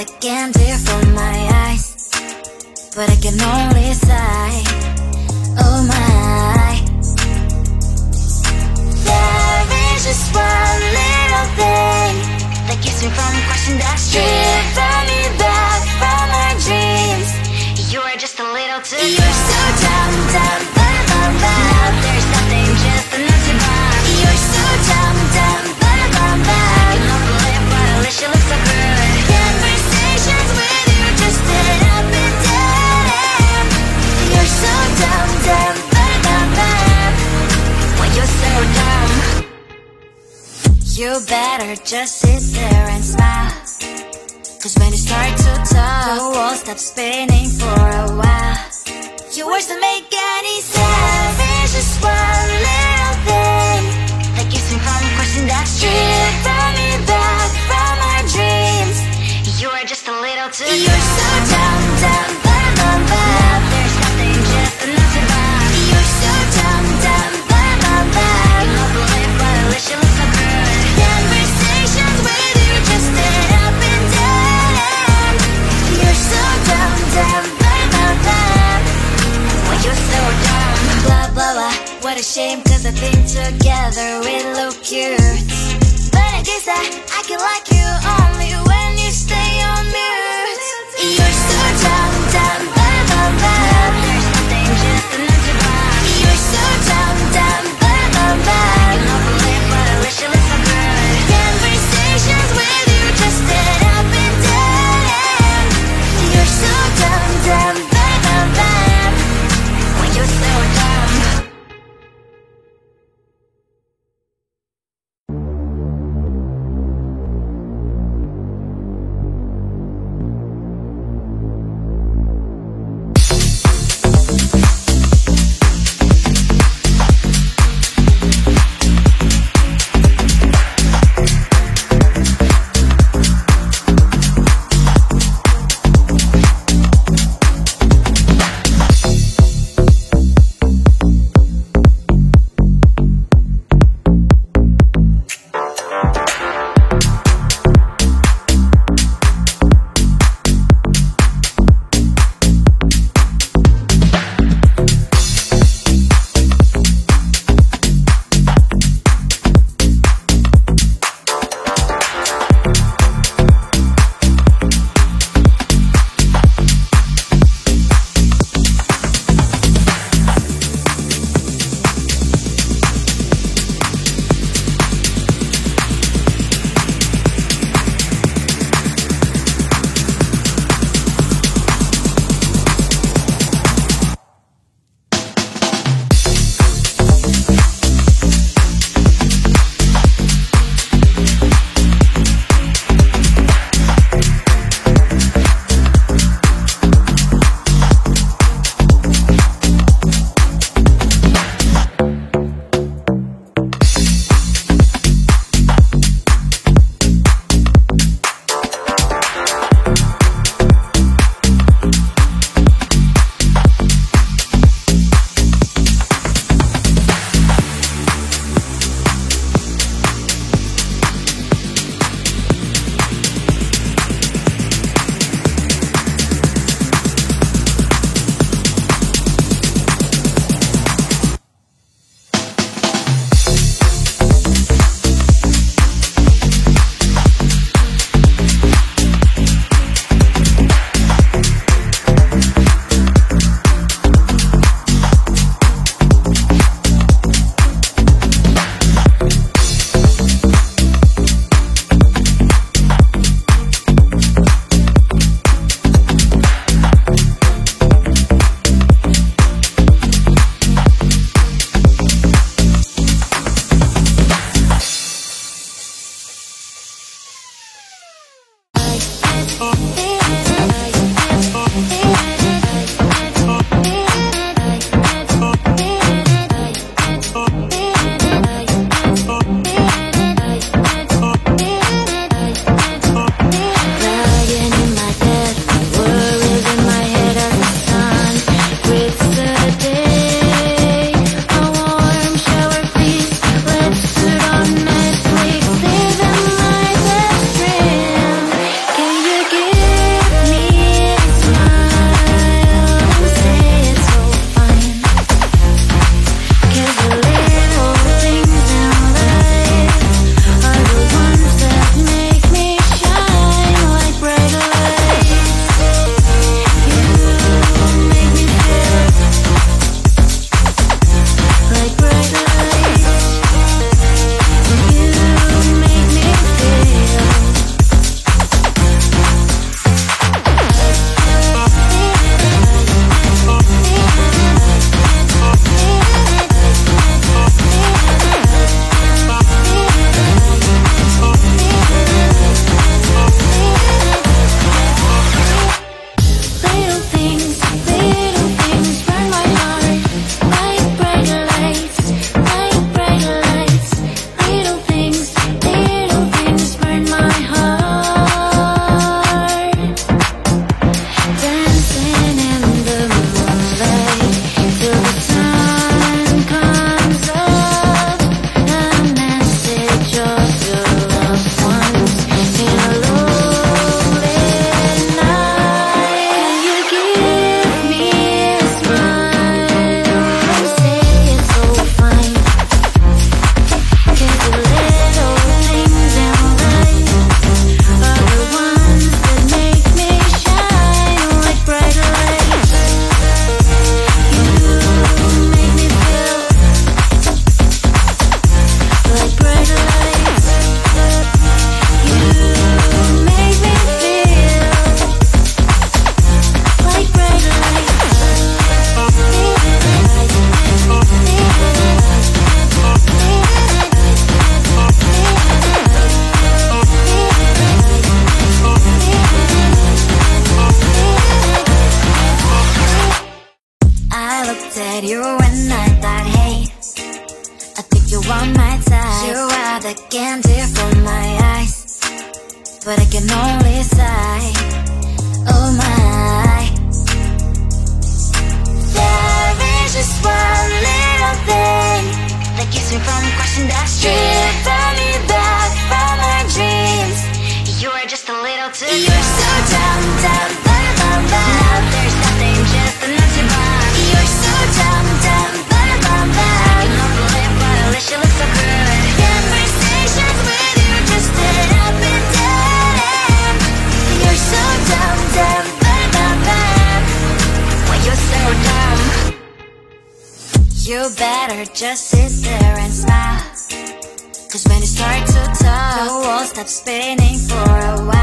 I can't hear from my eyes, but I can only sigh. Oh my. There is just one little thing that keeps me from crossing that street. Drive me back from my dreams. You are just a little too close. You're so dumb, dumb, bum, bum, bum. Now there's nothing, just enough to buy. You're so dumb, dumb, bum, bum, bum. I cannot believe, but at least you look so good. Conversations with you just end up in dead end. You're so dumb, dumb, bum, bum, bum. When you're so dumb, you better just sit there and smile. Cause when you start to talk, the world stops spinning for a while. Your words don't make any sense. There's just one little thing that keeps me from crossing that street. Bring me back from our dreams. You are just a little too close. You're so dumb, dumb, bum, bum, bum. Now there's nothing, just enough to buy. You're so dumb, dumb, bum, bum, bum. I cannot believe, but at least you look so good. Conversations with you just end up in dead end. You're so dumb, dumb, bum, bum, bum. When you're so dumb. Blah, blah, blah. What a shame, cause I think together we look cute. But I guess that I can like you only when you stay on mute. You're so dumb, dumb, bum, bum, bum. There's nothing, just enough to buy. You're so dumb, dumb, bum, bum, bum. I cannot believe, but at least you look so good. Conversations with you just end up in dead end. You're so dumb, dumb, bum, bum, bum. When you're so dumb. at you when I thought, hey, I think you want my time. You are the candy from my eyes, but I can only sigh, oh my. There is just one little thing that keeps me from crossing that street. Pull me back from my dreams. You are just a little too close. You're so dumb, dumb, bum, bum, bum. Now there's nothing, just enough to burn. You're so dumb, dumb, bum, bum, bum. I can overlive, but at least you look so good. Conversations with you just end up in dead end. You're so dumb, dumb, bum, bum, bum. Why you're so dumb? You better just sit there and smile, 'cause when you start to talk, the world stops spinning for a while.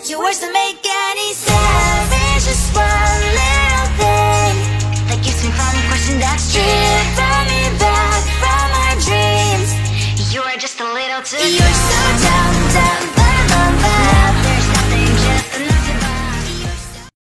Your words don't make any sense. There's just one little thing that keeps me from crossing that street. Pull me back from our dreams. You are just a little too close.